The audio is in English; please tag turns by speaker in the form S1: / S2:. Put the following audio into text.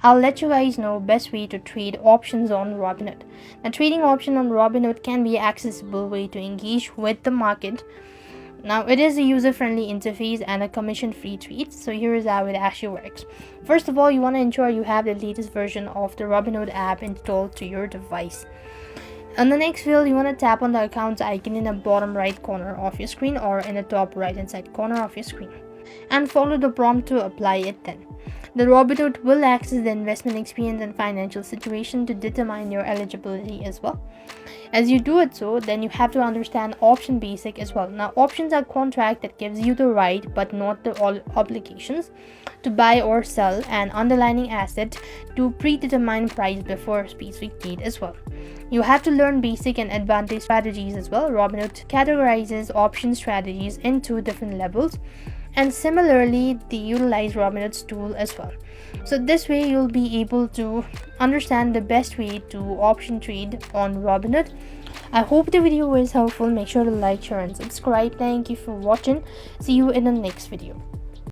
S1: I'll let you guys know best way to trade options on Robinhood. Now, trading option on Robinhood can be accessible way to engage with the market. Now, it is a user-friendly interface and a commission-free trade. So here is how it actually works. First of all, you want to ensure you have the latest version of the Robinhood app installed to your device. On the next field, you want to tap on the accounts icon in the bottom right corner of your screen or in the top right hand side corner of your screen, and follow the prompt to apply it then. The Robinhood will access the investment experience and financial situation to determine your eligibility as well. As you do it so, then you have to understand option basic as well. Now, options are contract that gives you the right but not the all obligations to buy or sell an underlying asset to predetermine price before a specific date as well. You have to learn basic and advanced strategies as well. Robinhood categorizes option strategies into different levels, and similarly they utilize Robinhood's tool as well. So this way you'll be able to understand the best way to option trade on Robinhood. I hope the video was helpful. Make sure to like, share and subscribe. Thank you for watching. See you in the next video.